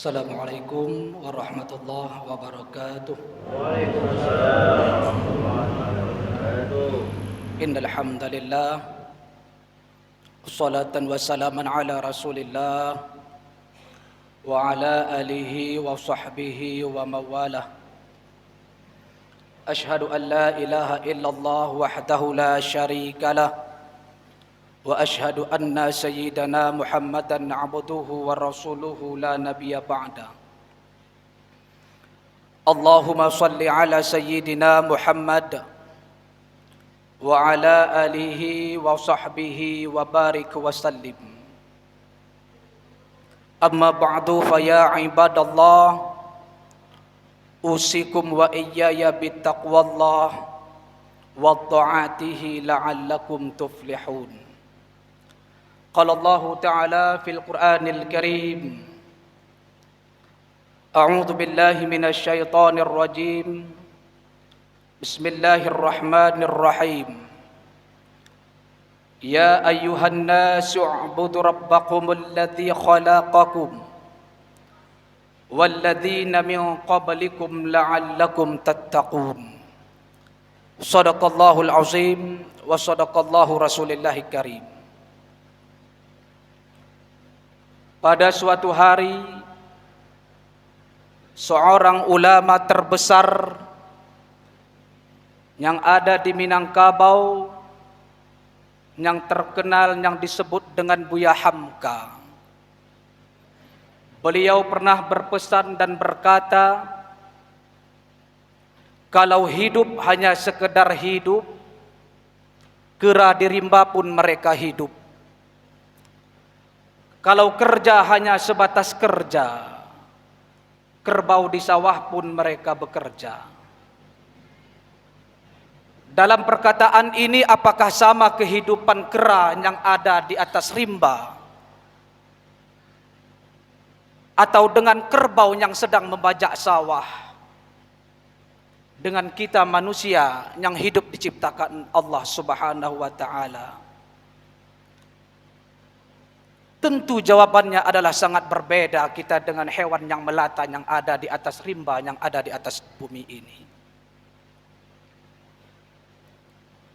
Assalamualaikum warahmatullahi wabarakatuh. Waalaikumsalam warahmatullahi wabarakatuh. Innal hamdalillah wassalatan wassalaman ala Rasulillah wa ala alihi wa sahbihi wa mawalah. Ashhadu an la ilaha illallah wahdahu la syarikalah wa ashhadu anna sayyidana Muhammadan abduhu wa rasuluhu la nabiyya ba'da. Allahumma salli ala sayyidina Muhammad wa ala alihi wa sahbihi wa barik wa sallim. Amma ba'du fa ya ibadallah, usikum wa iyaya bittaqwallah wa ta'atihi la'allakum tuflihun. Qala Allah Ta'ala fil Qur'anil Karim, A'udzu billahi minasy syaithanir rajim. Bismillahirrahmanirrahim. Ya ayyuhan nasu u'budu rabbakumul ladzi khalaqakum wal ladzina min qablikum la'allakum tattaqun. Shadaqallahul azim wa shadaqallahu rasulillahil karim. Pada suatu hari, seorang ulama terbesar yang ada di Minangkabau, yang terkenal yang disebut dengan Buya Hamka. Beliau pernah berpesan dan berkata, kalau hidup hanya sekedar hidup, kera di rimba pun mereka hidup. Kalau kerja hanya sebatas kerja, kerbau di sawah pun mereka bekerja. Dalam perkataan ini, apakah sama kehidupan kera yang ada di atas rimba atau dengan kerbau yang sedang membajak sawah, dengan kita manusia yang hidup diciptakan Allah Subhanahu wa Ta'ala? Tentu jawabannya adalah sangat berbeda kita dengan hewan yang melata yang ada di atas rimba, yang ada di atas bumi ini.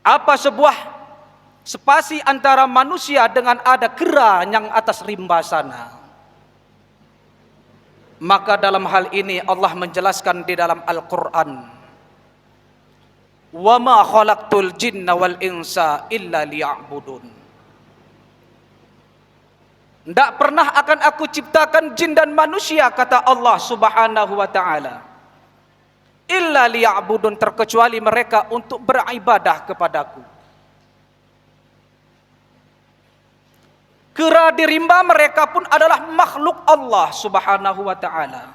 Apa sebuah spasi antara manusia dengan ada kera yang atas rimba sana? Maka dalam hal ini Allah menjelaskan di dalam Al-Quran, wa ma khalaqtul jinna wal insa illa liya'budun. Tidak pernah akan aku ciptakan jin dan manusia, kata Allah Subhanahu wa Ta'ala, illa liya'budun, terkecuali mereka untuk beribadah kepadaku. Kera di rimba mereka pun adalah makhluk Allah Subhanahu wa Ta'ala.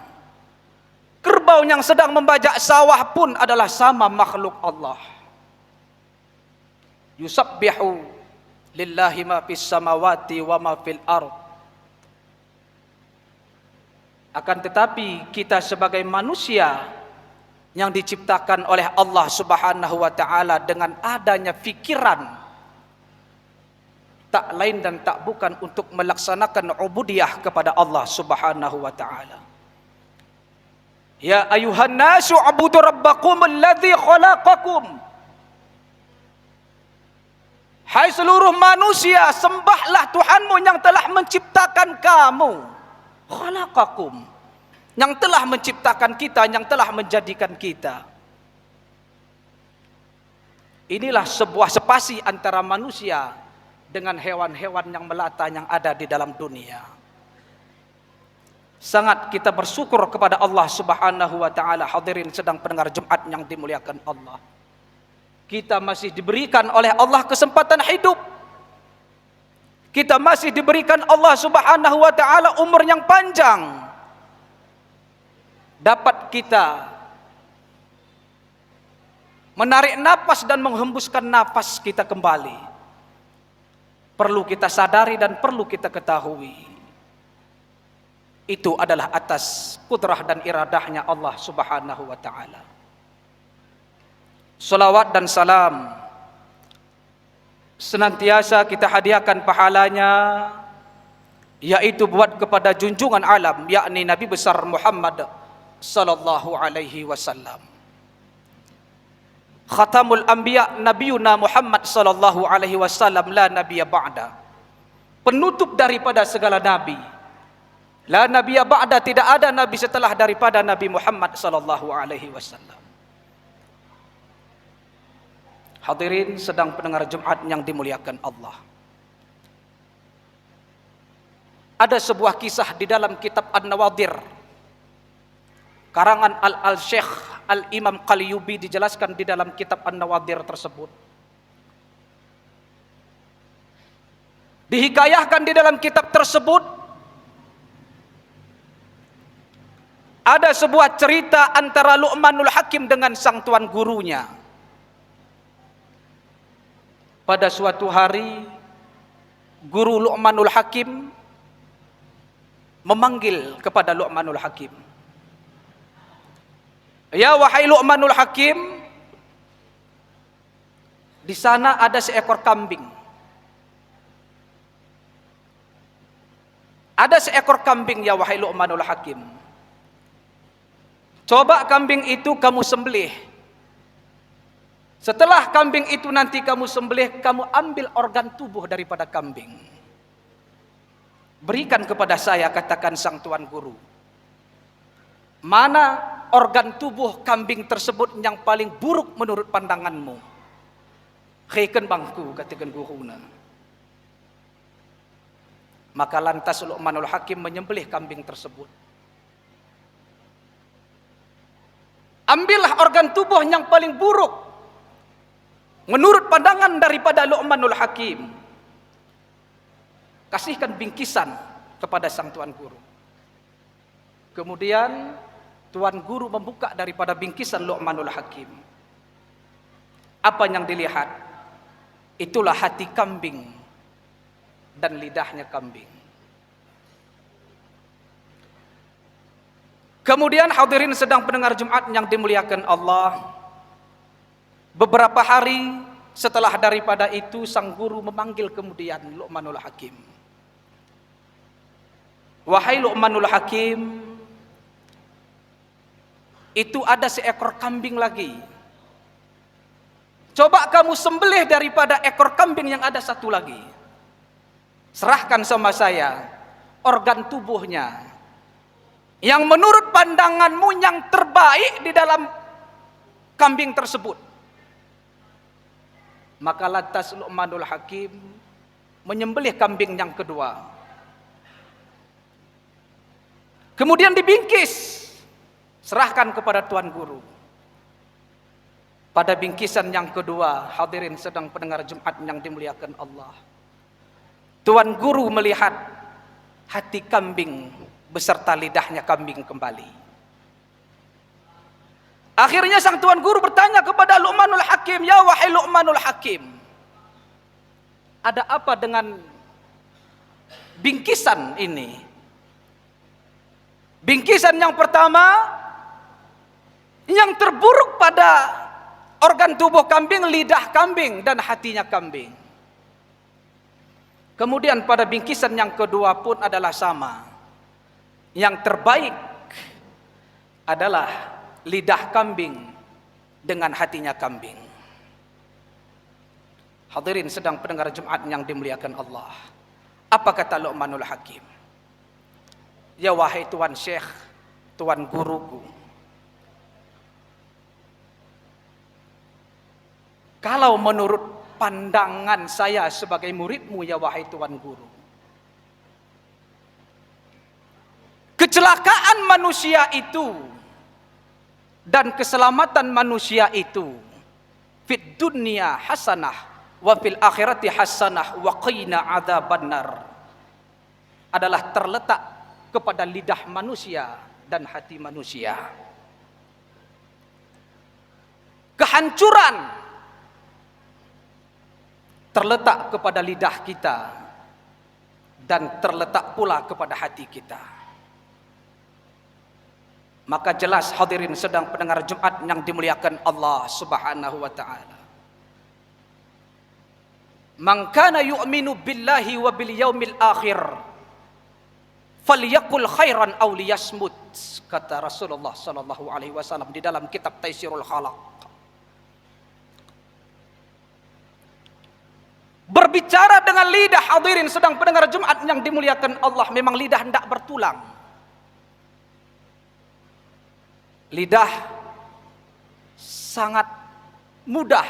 Kerbau yang sedang membajak sawah pun adalah sama makhluk Allah. Yusabbihu lillahi ma fis samawati wa ma fil ard. Akan tetapi kita sebagai manusia yang diciptakan oleh Allah Subhanahu wa Ta'ala dengan adanya fikiran, tak lain dan tak bukan untuk melaksanakan ubudiyah kepada Allah Subhanahu wa Ta'ala. Ya ayuhan nasu ubudu rabbakumul ladzi khalaqakum. Hai seluruh manusia, sembahlah Tuhanmu yang telah menciptakan kamu. Khalaqakum, yang telah menciptakan kita, yang telah menjadikan kita. Inilah sebuah spasi antara manusia dengan hewan-hewan yang melata yang ada di dalam dunia. Sangat kita bersyukur kepada Allah Subhanahu wa Ta'ala. Hadirin sedang pendengar Jumat yang dimuliakan Allah, kita masih diberikan oleh Allah kesempatan hidup. Kita masih diberikan Allah Subhanahu wa Ta'ala umur yang panjang. Dapat kita menarik nafas dan menghembuskan nafas kita kembali. Perlu kita sadari dan perlu kita ketahui, itu adalah atas kudrah dan iradahnya Allah Subhanahu wa Ta'ala. Salawat dan salam senantiasa kita hadiahkan pahalanya yaitu buat kepada junjungan alam, yakni Nabi besar Muhammad sallallahu alaihi wasallam. Khatamul anbiya nabiyuna Muhammad sallallahu alaihi wasallam la nabiyya ba'da. Penutup daripada segala nabi. La nabiyya ba'da, tidak ada nabi setelah daripada Nabi Muhammad sallallahu alaihi wasallam. Hadirin sedang pendengar Jumat yang dimuliakan Allah. Ada sebuah kisah di dalam kitab An-Nawadir karangan Al-Syekh Al-Imam Qalyubi, dijelaskan di dalam kitab An-Nawadir tersebut. Dihikayahkan di dalam kitab tersebut ada sebuah cerita antara Luqmanul Hakim dengan sang tuan gurunya. Pada suatu hari guru Luqmanul Hakim memanggil kepada Luqmanul Hakim, "Ya wahai Luqmanul Hakim, di sana ada seekor kambing. Ada seekor kambing ya wahai Luqmanul Hakim. Coba kambing itu kamu sembelih. Setelah kambing itu nanti kamu sembelih, kamu ambil organ tubuh daripada kambing. Berikan kepada saya," katakan sang tuan guru. "Mana organ tubuh kambing tersebut yang paling buruk menurut pandanganmu?" "Khaikan bangku," katakan guruna. Maka lantas Luqmanul Hakim menyembelih kambing tersebut. Ambillah organ tubuh yang paling buruk menurut pandangan daripada Luqmanul Hakim. Kasihkan bingkisan kepada sang tuan guru. Kemudian tuan guru membuka daripada bingkisan Luqmanul Hakim. Apa yang dilihat? Itulah hati kambing dan lidahnya kambing. Kemudian hadirin sedang pendengar Jumat yang dimuliakan Allah, beberapa hari setelah daripada itu sang guru memanggil kemudian Luqmanul Hakim. "Wahai Luqmanul Hakim, itu ada seekor kambing lagi. Coba kamu sembelih daripada ekor kambing yang ada satu lagi. Serahkan sama saya organ tubuhnya yang menurut pandanganmu yang terbaik di dalam kambing tersebut." Maka lantas Luqmanul Hakim menyembelih kambing yang kedua. Kemudian dibingkis, serahkan kepada tuan guru. Pada bingkisan yang kedua, hadirin sedang pendengar Jumat yang dimuliakan Allah, tuan guru melihat hati kambing beserta lidahnya kambing kembali. Akhirnya sang tuan guru bertanya kepada Luqmanul Hakim, "Ya wahai Luqmanul Hakim, ada apa dengan bingkisan ini?" Bingkisan yang pertama, yang terburuk pada organ tubuh kambing, lidah kambing dan hatinya kambing. Kemudian pada bingkisan yang kedua pun adalah sama. Yang terbaik adalah lidah kambing dengan hatinya kambing. Hadirin sedang pendengar Jumat yang dimuliakan Allah. Apa kata Luqmanul Hakim? "Ya wahai tuan syekh, tuan guruku, kalau menurut pandangan saya sebagai muridmu ya wahai tuan guru, kecelakaan manusia itu dan keselamatan manusia itu fid dunya hasanah wa fil akhirati hasanah wa qina adzabannar adalah terletak kepada lidah manusia dan hati manusia. Kehancuran terletak kepada lidah kita dan terletak pula kepada hati kita." Maka jelas hadirin sedang pendengar Jumat yang dimuliakan Allah Subhanahu wa taala, man kana yu'minu billahi wa bil yaumil akhir falyaqul khairan aw liyasmut, kata Rasulullah sallallahu alaihi wasallam di dalam kitab Taisirul Khalaq. Berbicara dengan lidah, hadirin sedang pendengar Jumat yang dimuliakan Allah, memang lidah hendak bertulang. Lidah sangat mudah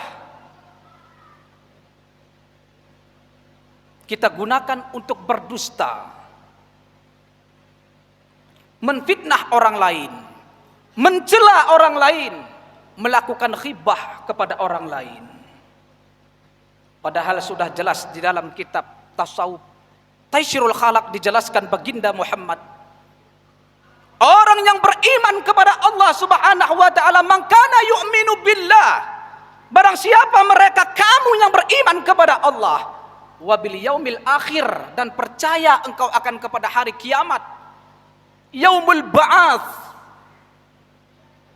kita gunakan untuk berdusta, menfitnah orang lain, mencela orang lain, melakukan khibah kepada orang lain. Padahal sudah jelas di dalam kitab tasawuf Taisirul Khalaq dijelaskan baginda Muhammad, orang yang beriman kepada Allah Subhanahu wa taala, man kana yu'minu billah, barang siapa mereka kamu yang beriman kepada Allah, wa bil yaumil akhir, dan percaya engkau akan kepada hari kiamat, yaumul ba'ats,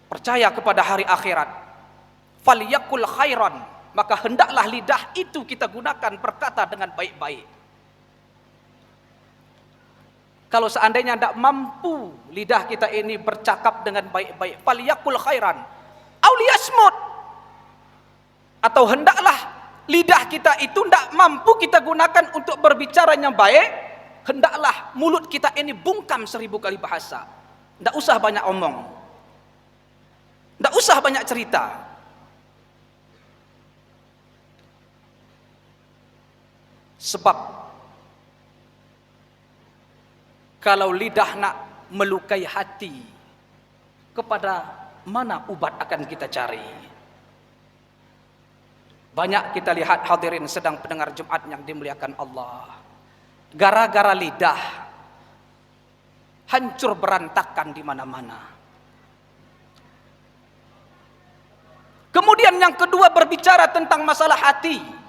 percaya kepada hari akhirat, falyakul khairan, maka hendaklah lidah itu kita gunakan berkata dengan baik-baik. Kalau seandainya tidak mampu lidah kita ini bercakap dengan baik-baik, falyakul khairan aw liyasmut, atau hendaklah lidah kita itu tidak mampu kita gunakan untuk berbicara yang baik, hendaklah mulut kita ini bungkam 1000 kali bahasa. Tidak usah banyak omong, tidak usah banyak cerita. Sebab kalau lidah nak melukai hati, kepada mana ubat akan kita cari? Banyak kita lihat hadirin sedang pendengar Jumat yang dimuliakan Allah, gara-gara lidah hancur berantakan di mana-mana. Kemudian yang kedua berbicara tentang masalah hati.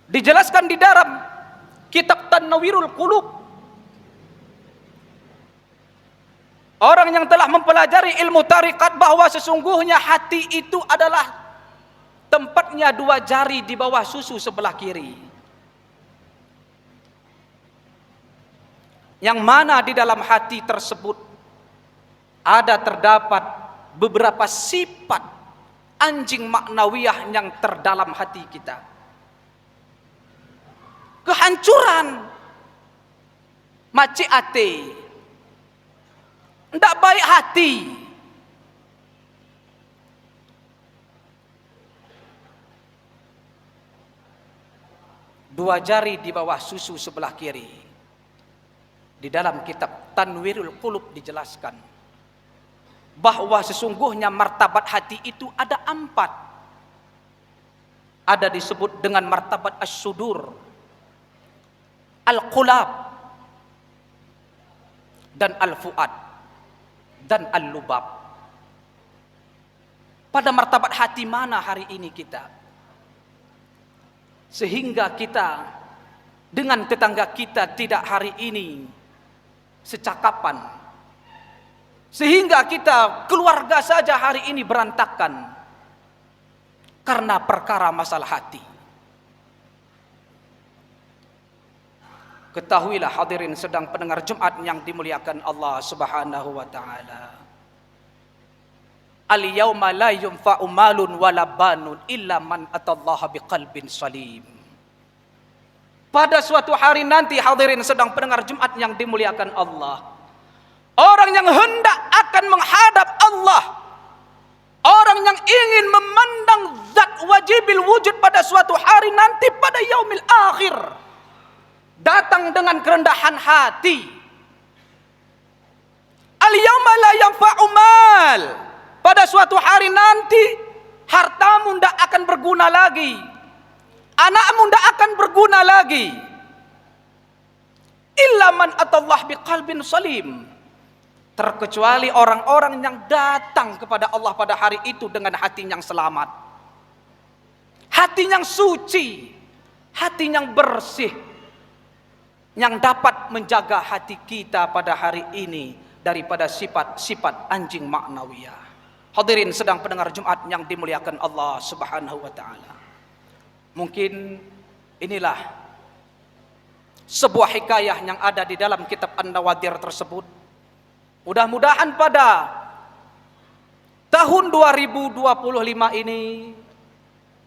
Dijelaskan di dalam kitab Tanwirul Qulub, orang yang telah mempelajari ilmu tarikat, bahwa sesungguhnya hati itu adalah tempatnya 2 jari di bawah susu sebelah kiri, yang mana di dalam hati tersebut ada terdapat beberapa sifat anjing maknawiyah yang terdalam hati kita. Kehancuran, maci ate, ndak baik hati, dua jari di bawah susu sebelah kiri. Di dalam kitab Tanwirul Qulub dijelaskan bahwa sesungguhnya martabat hati itu ada 4. Ada disebut dengan martabat as-sudur, al-qulab, dan al-fuad, dan al-lubab. Pada martabat hati mana hari ini kita? Sehingga kita dengan tetangga kita tidak hari ini secakapan. Sehingga kita keluarga saja hari ini berantakan karena perkara masalah hati. Ketahuilah hadirin sedang pendengar Jumat yang dimuliakan Allah Subhanahu wa taala, al-yauma la yunfa'u malun wala banun illa man atallaha biqalbin salim. Pada suatu hari nanti hadirin sedang pendengar Jumat yang dimuliakan Allah, orang yang hendak akan menghadap Allah, orang yang ingin memandang zat wajibil wujud pada suatu hari nanti, pada yaumil akhir, datang dengan kerendahan hati. Al-yauma la yanfa'u mal, pada suatu hari nanti hartamu tidak akan berguna lagi, anakmu tidak akan berguna lagi, illa man atallah biqalbin salim, terkecuali orang-orang yang datang kepada Allah pada hari itu dengan hati yang selamat, hati yang suci, hati yang bersih, yang dapat menjaga hati kita pada hari ini daripada sifat-sifat anjing maknawiyah. Hadirin sedang pendengar Jumat yang dimuliakan Allah Subhanahu wa taala. Mungkin Inilah sebuah hikayah yang ada di dalam kitab An-Nawadir tersebut. Mudah-mudahan pada tahun 2025 ini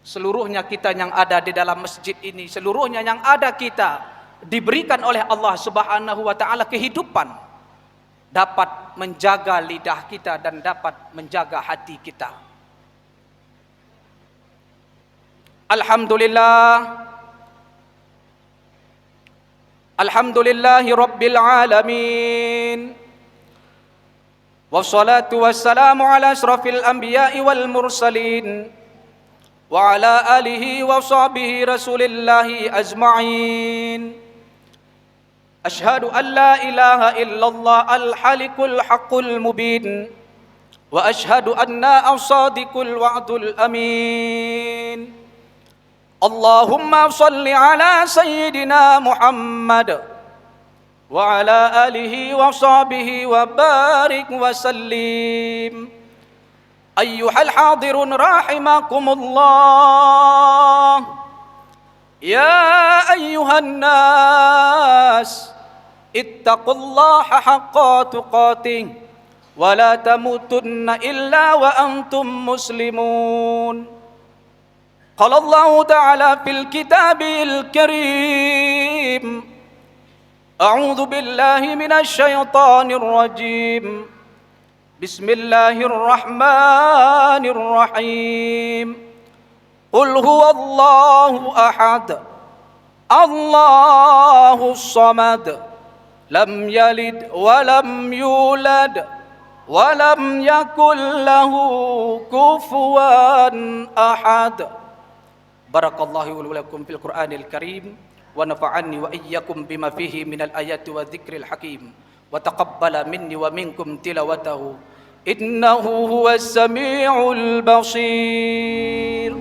seluruhnya kita yang ada di dalam masjid ini, seluruhnya yang ada kita diberikan oleh Allah Subhanahu wa taala kehidupan, dapat menjaga lidah kita dan dapat menjaga hati kita. Alhamdulillah. Alhamdulillahi Rabbil Alamin. Wassalatu wassalamu ala asrafil anbiya'i wal mursalin wa ala alihi wa sahbihi rasulillahi ajma'in. Ashhadu an la ilaha illallah al-halikul haqqul mubin wa ashhadu anna as-sadiqul wa'dul amin. Allahumma salli ala sayyidina Muhammad wa ala alihi wa sahbihi wa barik wa sallim. Ayyuhal hadirun rahimakumullah. Ya ayyuhan nas, ittaqullaha haqqa tuqatih wa la tamutunna illa wa antum muslimun. Qala Allah ta'ala fil kitabil karim, أعوذ بالله من الشيطان الرجيم بسم الله الرحمن الرحيم قل هو الله أحد الله الصمد لم يلد ولم يولد ولم يكن له كفوا أحد. بارك الله ولكم في القرآن الكريم ونفعني وإياكم بما فيه من الآيات والذكر الحكيم وتقبل مني ومنكم تلاوته إنه هو السميع البصير.